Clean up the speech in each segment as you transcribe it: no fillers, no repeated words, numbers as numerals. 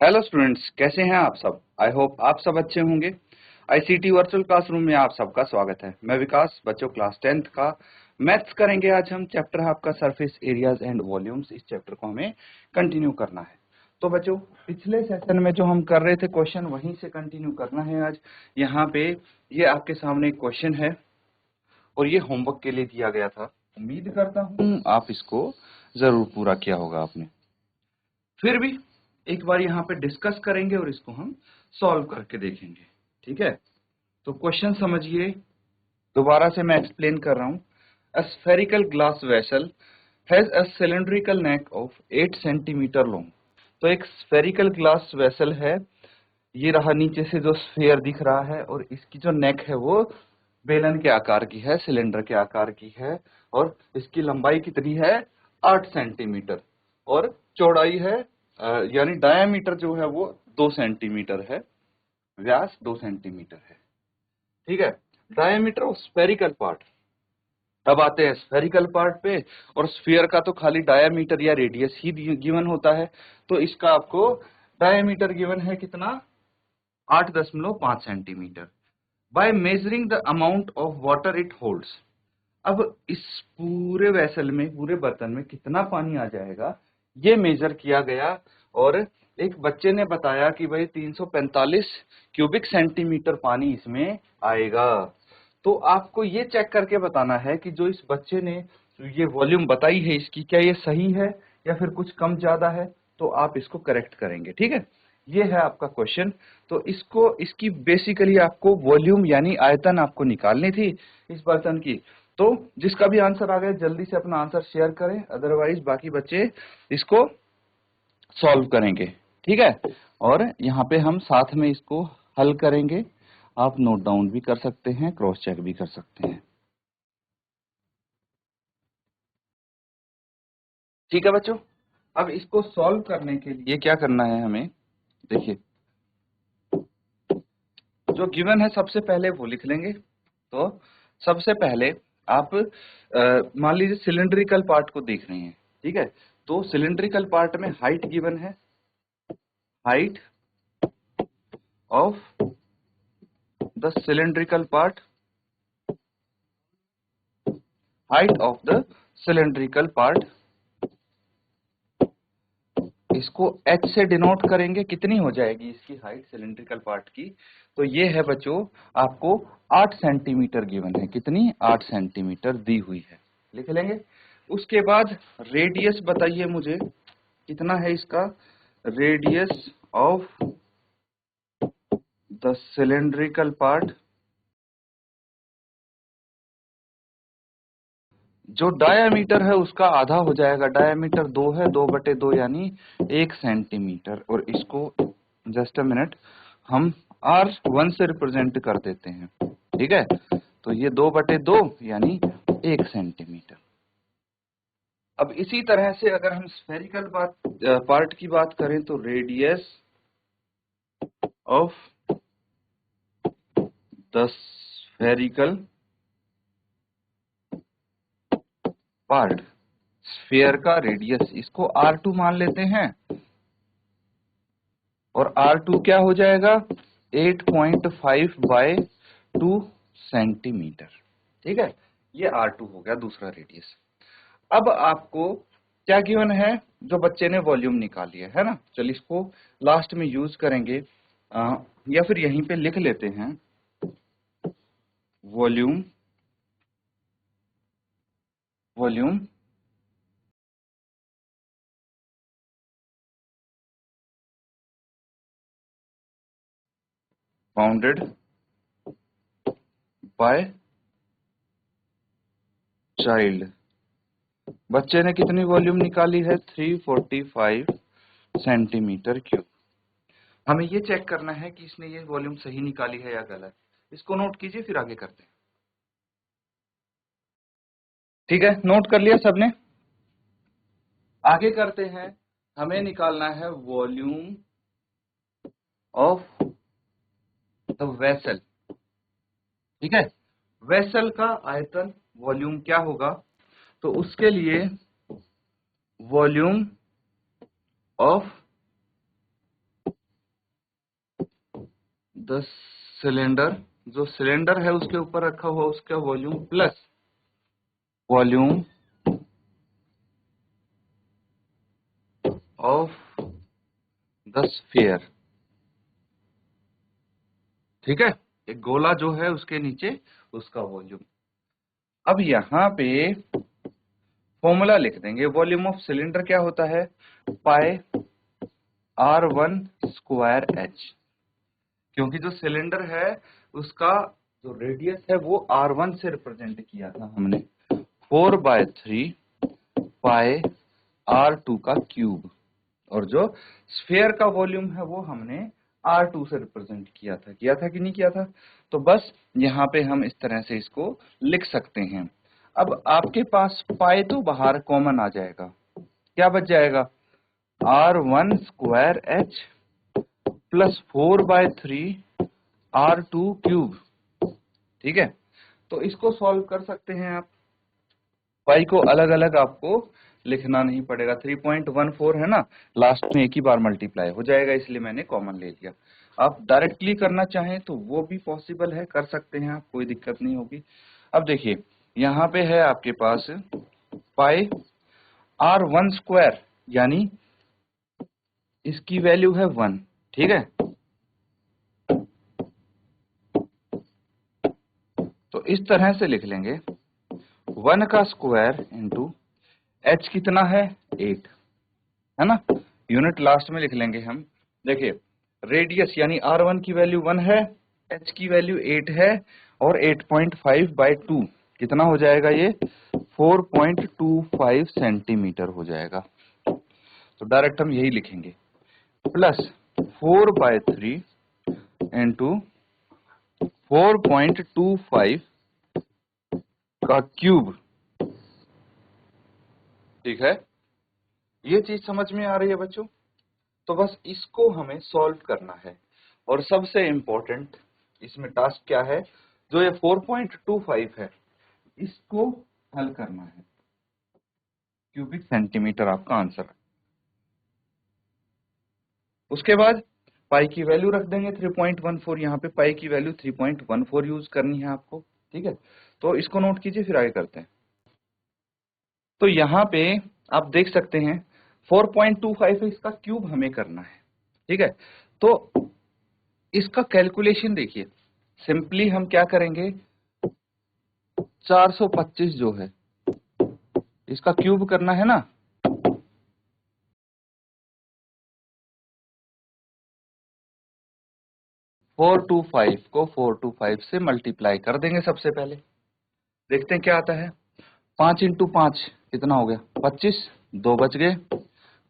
Hello students, कैसे हैं आप सब। आई होप आप सब अच्छे होंगे। आईसीटी वर्चुअल क्लासरूम में आप सबका स्वागत है। मैं विकास, बच्चों क्लास 10th का मैथ्स करेंगे। आज हम चैप्टर है आपका सरफेस एरियाज एंड वॉल्यूम्स। इस चैप्टर को हमें कंटिन्यू करना है। तो बच्चों, पिछले सेशन में जो हम कर रहे थे क्वेश्चन, वहीं से कंटिन्यू करना है आज। यहाँ पे ये आपके सामने एक क्वेश्चन है और ये होमवर्क के लिए दिया गया था। उम्मीद करता हूँ आप इसको जरूर पूरा किया होगा आपने। फिर भी एक बार यहाँ पे डिस्कस करेंगे और इसको हम सॉल्व करके देखेंगे। ठीक है, तो क्वेश्चन समझिए। दोबारा से मैं एक्सप्लेन कर रहा हूँ। A spherical glass vessel has a cylindrical neck of 8 centimetre long. तो एक स्फेरिकल ग्लास वेसल है, ये रहा नीचे से जो स्फीयर दिख रहा है, और इसकी जो नेक है वो बेलन के आकार की है, सिलेंडर के आकार की है, और इसकी लंबाई कितनी है 8 सेंटीमीटर, और चौड़ाई है यानी डायामीटर जो है वो 2 सेंटीमीटर है, व्यास 2 सेंटीमीटर है। ठीक है, डायामीटर ऑफ स्फेरिकल पार्ट। अब आते हैं स्फेरिकल पार्ट पे। और स्फीयर का तो खाली डायामीटर या रेडियस ही गिवन होता है, तो इसका आपको डायामीटर गिवन है कितना, 8.5 centimetre. By measuring the amount of water it holds. अब इस पूरे वेसल में, पूरे बर्तन में कितना पानी आ जाएगा, ये मेजर किया गया। और एक बच्चे ने बताया कि भाई 345 क्यूबिक सेंटीमीटर पानी इसमें आएगा। तो आपको ये चेक करके बताना है कि जो इस बच्चे ने ये वॉल्यूम बताई है इसकी, क्या ये सही है या फिर कुछ कम ज्यादा है। तो आप इसको करेक्ट करेंगे। ठीक है, ये है आपका क्वेश्चन। तो इसकी बेसिकली आपको वॉल्यूम यानी आयतन आपको निकालनी थी इस बर्तन की। तो जिसका भी आंसर आ गया जल्दी से अपना आंसर शेयर करें, अदरवाइज बाकी बच्चे इसको सॉल्व करेंगे। ठीक है, और यहाँ पे हम साथ में इसको हल करेंगे। आप नोट डाउन भी कर सकते हैं, क्रॉस चेक भी कर सकते हैं। ठीक है बच्चों, अब इसको सॉल्व करने के लिए क्या करना है हमें, देखिए जो गिवन है सबसे पहले वो लिख लेंगे। तो सबसे पहले आप मान लीजिए सिलेंड्रिकल पार्ट को देख रहे हैं। ठीक है, तो सिलेंड्रिकल पार्ट में हाइट गिवन है, height of the cylindrical part, height of the cylindrical part, इसको h से डिनोट करेंगे। कितनी हो जाएगी इसकी हाइट सिलेंड्रिकल पार्ट की, तो ये है बच्चों आपको 8 सेंटीमीटर गिवन है। कितनी, 8 सेंटीमीटर दी हुई है, लिख लेंगे। उसके बाद रेडियस बताइए मुझे कितना है इसका, radius of the cylindrical part. जो डायामीटर है उसका आधा हो जाएगा, डायामीटर 2 है, 2/2 यानी 1 सेंटीमीटर। और इसको जस्ट अ मिनट हम R1 से रिप्रेजेंट कर देते हैं। ठीक है, तो ये 2/2 यानी 1 सेंटीमीटर। अब इसी तरह से अगर हम स्फेरिकल पार्ट की बात करें तो radius of the spherical part, sphere का रेडियस, इसको R2 मान लेते हैं। और R2 क्या हो जाएगा, 8.5/2 सेंटीमीटर। ठीक है, ये R2 हो गया दूसरा रेडियस। अब आपको क्या गिवन है, जो बच्चे ने वॉल्यूम निकाल लिया है ना, चलिए इसको लास्ट में यूज करेंगे, या फिर यहीं पे लिख लेते हैं volume, volume bounded by child. बच्चे ने कितनी वॉल्यूम निकाली है, 345 सेंटीमीटर क्यूब। हमें ये चेक करना है कि इसने ये वॉल्यूम सही निकाली है या गलत। इसको नोट कीजिए, फिर आगे करते हैं। ठीक है, नोट कर लिया सबने, आगे करते हैं। हमें निकालना है वॉल्यूम ऑफ द वेसल। ठीक है, वेसल का आयतन वॉल्यूम क्या होगा, तो उसके लिए वॉल्यूम ऑफ द सिलेंडर, जो सिलेंडर है उसके ऊपर रखा हुआ उसका volume plus volume of the sphere. ठीक है, एक गोला जो है उसके नीचे उसका वॉल्यूम। अब यहाँ पे फॉर्मूला लिख देंगे, वॉल्यूम ऑफ सिलेंडर क्या होता है, पाई R1 स्क्वायर एच, क्योंकि जो सिलेंडर है उसका जो रेडियस है वो R1 से रिप्रेजेंट किया था हमने, 4/3 पाई R2 का क्यूब, और जो स्फीयर का वॉल्यूम है वो हमने R2 से रिप्रेजेंट किया था कि नहीं किया था। तो बस यहाँ पे हम इस तरह से इसको लिख सकते हैं। अब आपके पास पाई तो बाहर कॉमन आ जाएगा, क्या बच जाएगा, R1 square H plus 4/3 R2 cube. ठीक है, तो इसको सॉल्व कर सकते हैं आप। पाई को अलग अलग आपको लिखना नहीं पड़ेगा, 3.14 है ना, लास्ट में एक ही बार मल्टीप्लाई हो जाएगा, इसलिए मैंने कॉमन ले लिया। आप डायरेक्टली करना चाहें तो वो भी पॉसिबल है, कर सकते हैं आप, कोई दिक्कत नहीं होगी। अब देखिए यहाँ पे है आपके पास पाई R1 स्क्वायर, यानी इसकी वैल्यू है 1। ठीक है, तो इस तरह से लिख लेंगे 1 का स्क्वायर इंटू एच कितना है 8, है ना, यूनिट लास्ट में लिख लेंगे हम। देखिए रेडियस यानी R1 की वैल्यू 1 है, एच की वैल्यू 8 है, और 8.5/2 कितना हो जाएगा, ये 4.25 सेंटीमीटर हो जाएगा। तो डायरेक्ट हम यही लिखेंगे, प्लस 4/3 इंटू 4.25 का क्यूब। ठीक है, ये चीज समझ में आ रही है बच्चों। तो बस इसको हमें सॉल्व करना है, और सबसे इंपॉर्टेंट इसमें टास्क क्या है, जो ये 4.25 है इसको हल करना है, क्यूबिक सेंटीमीटर आपका आंसर है। उसके बाद पाई की वैल्यू रख देंगे 3.14, यहाँ पे पाई की वैल्यू 3.14 यूज करनी है आपको। ठीक है, तो इसको नोट कीजिए, फिर आगे करते हैं। तो यहाँ पे आप देख सकते हैं 4.25 इसका क्यूब हमें करना है। ठीक है, तो इसका कैलकुलेशन देखिए, सिंपली हम क्या करेंगे, 425 जो है इसका क्यूब करना है ना, 425 को 425 से मल्टीप्लाई कर देंगे। सबसे पहले देखते हैं क्या आता है, 5 इंटू 5 कितना हो गया 25, 2 बच गए।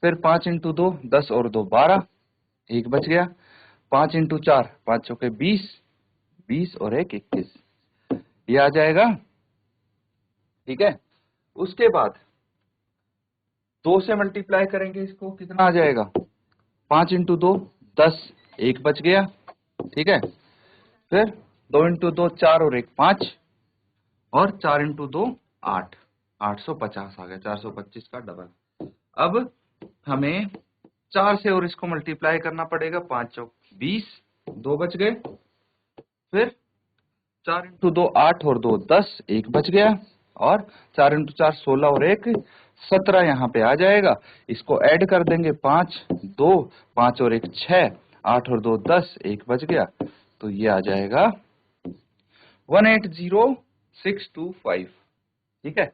फिर 5 इंटू 2 10 और 2 12, 1 बच गया। 5 इंटू 4 5 चौके 20, 20 और 1 21, ये आ जाएगा। ठीक है, उसके बाद 2 से मल्टीप्लाई करेंगे इसको, कितना आ जाएगा, 5 इंटू 2 10, 1 बच गया। ठीक है, फिर 2 इंटू 2 4 और 1 5, और 4 इंटू 2 8, 850 आ गया, 425 का डबल। अब हमें 4 से और इसको मल्टीप्लाई करना पड़ेगा, 5 चौक 20, 2 बच गए। फिर 4 इंटू 2 8 और 2 10, 1 बच गया। और 4 इंटू 4 16 और 1 17 यहाँ पे आ जाएगा। इसको ऐड कर देंगे, 5 2 5 और 1 6, 8 और 2 10, 1 बच गया। तो ये आ जाएगा 180625। ठीक है,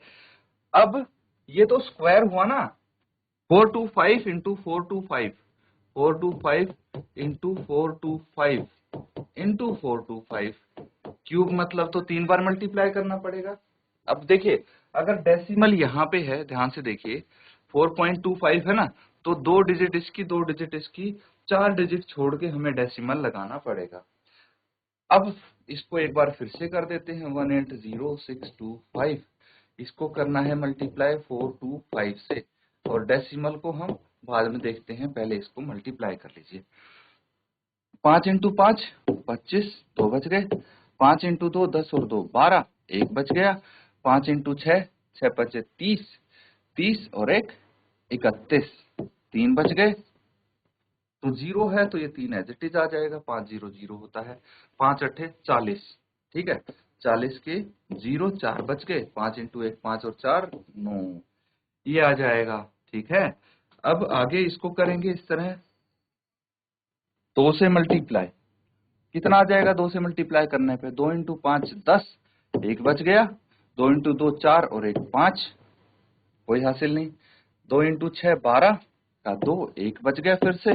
अब ये तो स्क्वायर हुआ ना, 425 इंटू 425, 425 इंटू 425 इंटू 425 क्यूब, मतलब तो 3 बार मल्टीप्लाई करना पड़ेगा। अब देखिए अगर डेसिमल यहाँ पे है, ध्यान से देखिए 4.25 है ना, तो 2 डिजिट इसकी 2 डिजिट इसकी, 4 डिजिट छोड़ के हमें डेसिमल लगाना पड़ेगा। अब इसको एक बार फिर से कर देते हैं, 180625, इसको करना है मल्टीप्लाई 425 से, और डेसिमल को हम बाद में देखते हैं, पहले इसको मल्टीप्लाई कर लीजिए। 5 इंटू 5 25, 2 बच गए। 5 इंटू 2 10 और 2 12, 1 बच गया। 5 इंटू 6 6 5 30, 30 और 1 31, 3 बच गए। तो 0 है तो ये 3 एज इट इज आ जाएगा, 5 0 0 होता है, 5 अट्ठे 40, ठीक है, 40 के 0, 4 बच गए, 5 इंटू 1 5 और 4 9, ये आ जाएगा, ठीक है। अब आगे इसको करेंगे इस तरह, 2 से मल्टीप्लाई, कितना आ जाएगा 2 से मल्टीप्लाई करने पे, 2 इंटू 5 10, 1 बच गया, 2 इंटू 2 4 और 1 5, कोई हासिल नहीं, 2 इंटू 6 12 का 2, 1 बच गया फिर से,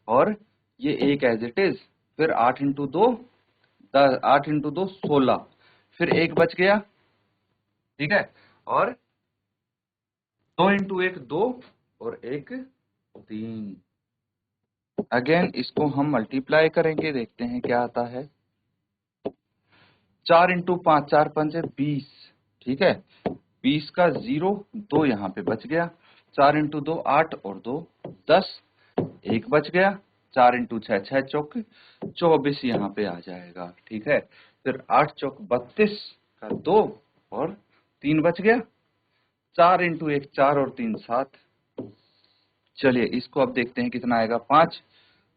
और ये 1 एज इट इज, फिर 8 इंटू 2 10, 8 इंटू 2 16, फिर 1 बच गया, ठीक है, और 2 इंटू 1 2 और 1 3, अगेन इसको हम मल्टीप्लाई करेंगे, देखते हैं क्या आता है, 4 इंटू 5 4 5 20, ठीक है, 20 का 0 2 यहाँ पे बच गया, 4 इंटू 2 8 और 2 10, 1 बच गया, 4 इंटू 6 6 चौक 24 यहाँ पे आ जाएगा, ठीक है, फिर 8 चौक 32 का 2 और 3 बच गया, 4 इंटू 1 4 और 3 7, चलिए इसको अब देखते हैं कितना आएगा, 5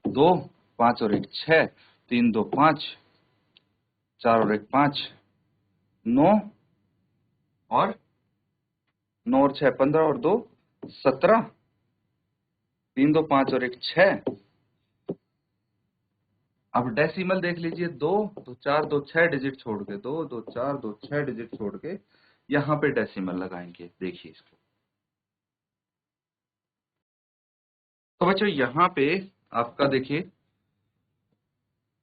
2 5 और 1 6, 3 2 5, 4 और 1 5, 9 और 9 और 6 15 और 2 17, 3 2 5 और 1 6, अब डेसिमल देख लीजिए, 2 2 4 2 6 डिजिट छोड़ के, 2 2 4 2 6 डिजिट छोड़ के यहाँ पे डेसिमल लगाएंगे, देखिए इसको, तो बच्चों यहाँ पे आपका देखिए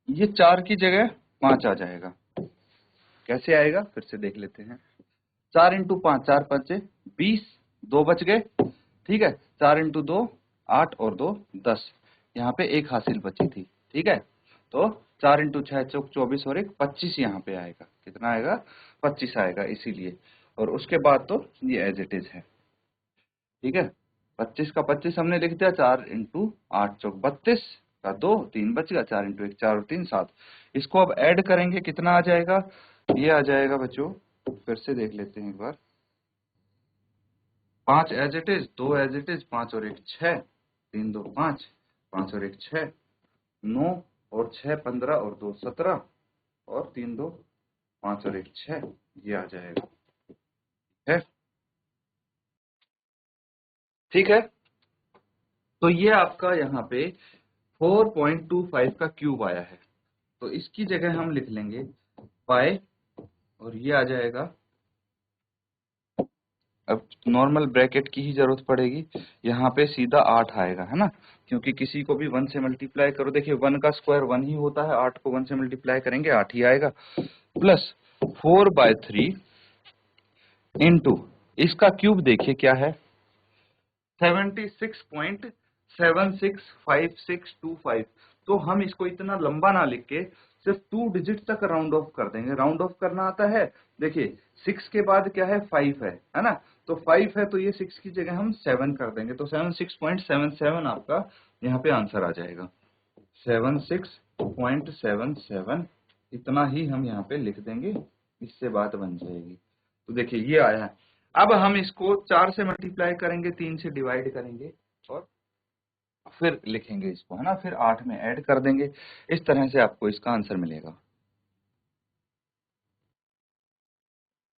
ये 4 की जगह 5 आ जाएगा, कैसे आएगा फिर से देख लेते हैं, 4 इंटू 5 4 5 20, 2 बच गए, ठीक है, 4 इंटू 2 8 और 2 10, यहाँ पे 1 हासिल बची थी, ठीक है, तो 4 इंटू 6 चौक 24 और 1 25 यहाँ पे आएगा, कितना आएगा 25 आएगा, इसीलिए, और उसके बाद तो ये एज इट इज है, ठीक है, 25 का 25 हमने लिख दिया, 4 इंटू 8 चौक 32 का 2 3 बच गया, 4 इंटू 1 4 और 3 7, इसको अब ऐड करेंगे, कितना आ जाएगा, ये आ जाएगा बच्चों, फिर से देख लेते हैं एक बार, 5 as it is, 2 as it is, 5 और 1 6, 3 2 5, 5 और 1 6, 9 और 6 15 और 2 17, और 3 2 5 और 1 6, ये आ जाएगा, है ठीक है। तो ये आपका यहाँ पे 4.25 का क्यूब आया है, तो इसकी जगह हम लिख लेंगे पाई, और ये आ जाएगा, अब नॉर्मल ब्रैकेट की ही जरूरत पड़ेगी, यहाँ पे सीधा 8 आएगा, है ना, क्योंकि किसी को भी 1 से मल्टीप्लाई करो, देखिए 1 का स्क्वायर 1 ही होता है, 8 को 1 से मल्टीप्लाई करेंगे 8 ही आएगा, प्लस 4/3 इंटू इसका क्यूब देखिए क्या है, 76.765625, तो हम इसको इतना लंबा ना लिख के सिर्फ 2 डिजिट तक राउंड ऑफ कर देंगे, राउंड ऑफ करना आता है, देखिए 6 के बाद क्या है 5 है ना, तो 5 है तो ये 6 की जगह हम 7 कर देंगे, तो 76.77 आपका यहाँ पे आंसर आ जाएगा, 76.77, इतना ही हम यहाँ पे लिख देंगे, इससे बात बन जाएगी, तो देखिए ये आया है। अब हम इसको 4 से मल्टीप्लाई करेंगे, 3 से डिवाइड करेंगे और फिर लिखेंगे इसको, है ना, फिर 8 में ऐड कर देंगे, इस तरह से आपको इसका आंसर मिलेगा।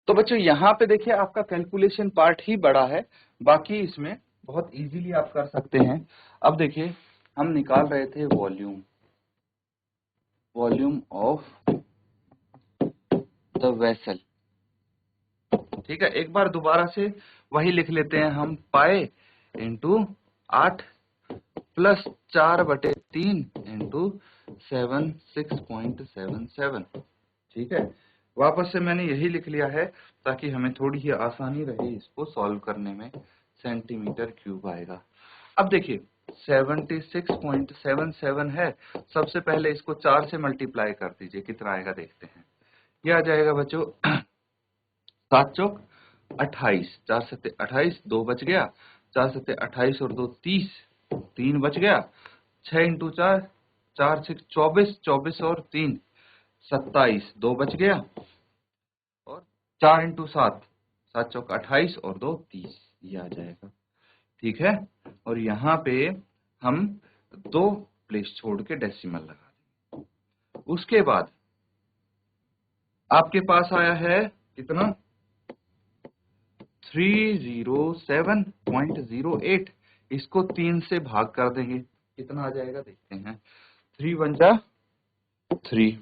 तो बच्चों यहाँ पे देखिए आपका कैलकुलेशन पार्ट ही बड़ा है, बाकी इसमें बहुत इजीली आप कर सकते हैं। अब देखिए हम निकाल रहे थे volume, volume of the vessel, ठीक है, एक बार दोबारा से वही लिख लेते हैं हम, पाई इंटू 8 प्लस 4/3 इंटू 76.77, ठीक है, वापस से मैंने यही लिख लिया है ताकि हमें थोड़ी ही आसानी रहे इसको सॉल्व करने में, सेंटीमीटर क्यूब आएगा। अब देखिए 76.77 है, सबसे पहले इसको 4 से मल्टीप्लाई कर दीजिए, कितना आएगा देखते हैं, ये आ जाएगा बच्चों 7 चौक 28, 4 सत्ते 28, 2 बच गया, 4 सत्ते 28 और 2 30, 3 बच गया, 6 इंटू 4 4 6 24, 24 और 3 27, 2 बच गया, और 4 इंटू 7 7 चौक 28 और 2 30, ये आ जाएगा, ठीक है, और यहाँ पे हम 2 प्लेस छोड़ के डेसिमल लगा देंगे। उसके बाद आपके पास आया है कितना 307.08, इसको 3 से भाग कर देंगे, कितना आ जाएगा देखते हैं। 3 1 जा 3,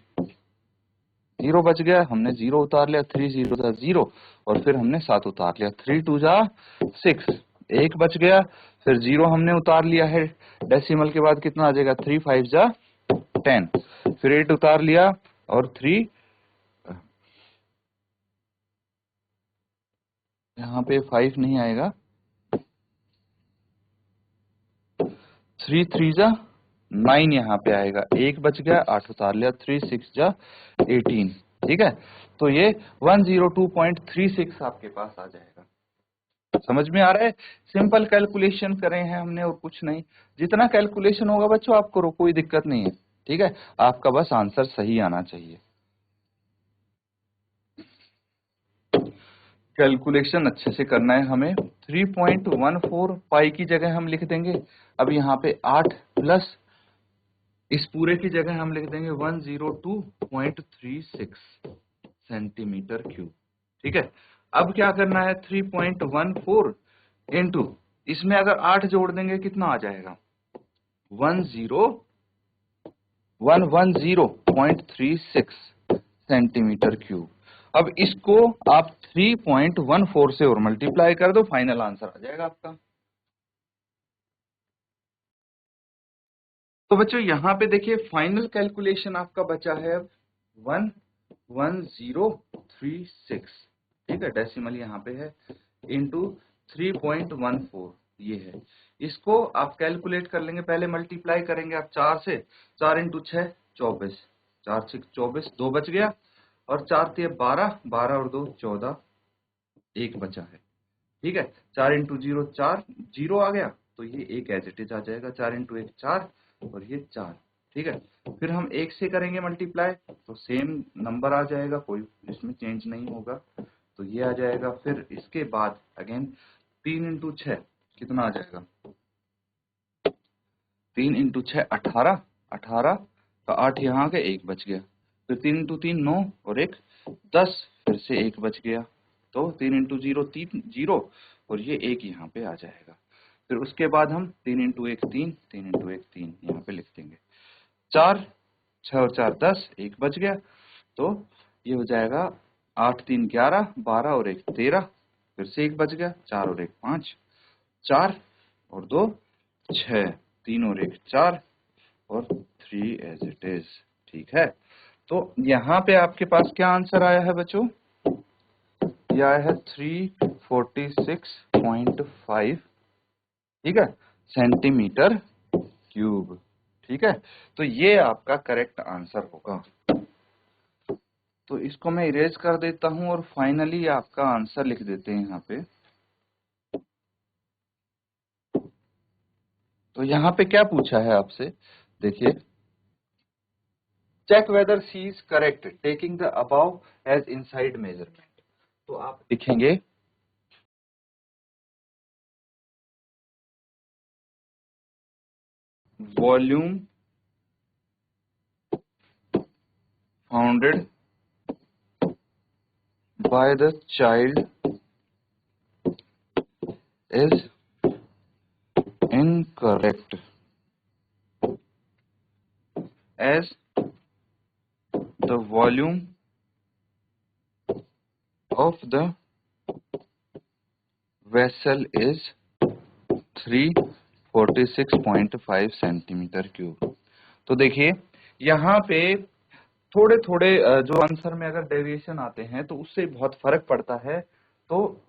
0 बच गया, हमने 0 उतार लिया, 3 0 जा 0 और फिर हमने 7 उतार लिया, 3 2 जा 6, 1 बच गया, फिर 0 हमने उतार लिया है, डेसिमल के बाद कितना आ जाएगा 3 5 जा 10, फिर 8 उतार लिया और 3 यहाँ पे 5 नहीं आएगा, 3 3 जा 9 यहाँ पे आएगा, 1 बच गया, 8 उतार लिया, 3 6 जा 18, ठीक है। तो ये 102.36 आपके पास आ जाएगा। समझ में आ रहा है? सिंपल कैलकुलेशन करे हैं हमने और कुछ नहीं, जितना कैलकुलेशन होगा बच्चों आप करो, कोई दिक्कत नहीं है, ठीक है। आपका बस आंसर सही आना चाहिए। कैलकुलेशन अच्छे से करना है हमें। 3.14 पाई की जगह हम लिख देंगे, अब यहाँ पे 8 प्लस इस पूरे की जगह हम लिख देंगे 102.36 सेंटीमीटर क्यूब, ठीक है। अब क्या करना है 3.14 इंटू इसमें अगर 8 जोड़ देंगे कितना आ जाएगा 110.36 सेंटीमीटर क्यूब। अब इसको आप 3.14 से और मल्टीप्लाई कर दो, फाइनल आंसर आ जाएगा आपका। तो बच्चों यहाँ पे देखिए फाइनल कैलकुलेशन आपका बचा है 11036, ठीक है, डेसिमल यहाँ पे है, इंटू 3.14 ये है। इसको आप कैलकुलेट कर लेंगे, पहले मल्टीप्लाई करेंगे आप 4 से, 4 इंटू 6 24, 4 6 24, 2 बच गया, और 4 3 12, 12 और 2 14, 1 बचा है, ठीक है। 4 इंटू 0 4, 0 आ गया तो ये एक एज इट इज आ जाएगा, 4 इंटू 1 4 और ये 4, ठीक है। फिर हम 1 से करेंगे मल्टीप्लाई तो सेम नंबर आ जाएगा, कोई इसमें चेंज नहीं होगा, तो ये आ जाएगा। फिर इसके बाद अगेन 3 इंटू 6 कितना आ जाएगा, 3 इंटू 6 18, 18 का 8 यहाँ के 1 बच गया, फिर 3 इंटू 3 9 और 1 10, फिर से 1 बच गया, तो 3 इंटू 0 3 0 और ये 1 यहाँ पे आ जाएगा। फिर उसके बाद हम 3 इंटू 1 3, 3 इंटू 1 3 यहाँ पे लिख देंगे, 4 6 और 4 10, 1 बच गया, तो ये हो जाएगा 8 3 11, 12 और 1 13, फिर से 1 बच गया, 4 और 1 5, 4 और 2 6, 3 और 1 4 और 3 एज इट इज, ठीक है। तो यहाँ पे आपके पास क्या आंसर आया है बच्चों, यह आया है 346.5, ठीक है, सेंटीमीटर क्यूब, ठीक है। तो ये आपका करेक्ट आंसर होगा। तो इसको मैं इरेज कर देता हूं और फाइनली आपका आंसर लिख देते हैं यहाँ पे। तो यहाँ पे क्या पूछा है आपसे, देखिए, check whether C is correct taking the above as inside measurement. तो आप लिखेंगे volume founded by the child is incorrect as the volume of the vessel is 346.5 centimetre cube. तो देखिए यहाँ पे थोड़े थोड़े जो आंसर में अगर डेविएशन आते हैं तो उससे बहुत फर्क पड़ता है, तो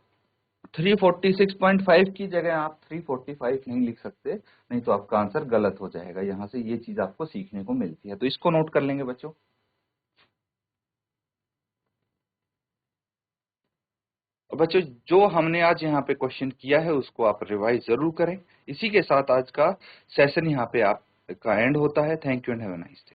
346.5 की जगह आप 345 नहीं लिख सकते, नहीं तो आपका आंसर गलत हो जाएगा। यहाँ से ये चीज आपको सीखने को मिलती है, तो इसको नोट कर लेंगे बच्चों। बच्चों जो हमने आज यहाँ पे क्वेश्चन किया है उसको आप रिवाइज जरूर करें। इसी के साथ आज का सेशन यहाँ पे आपका एंड होता है। Thank you and have a nice day.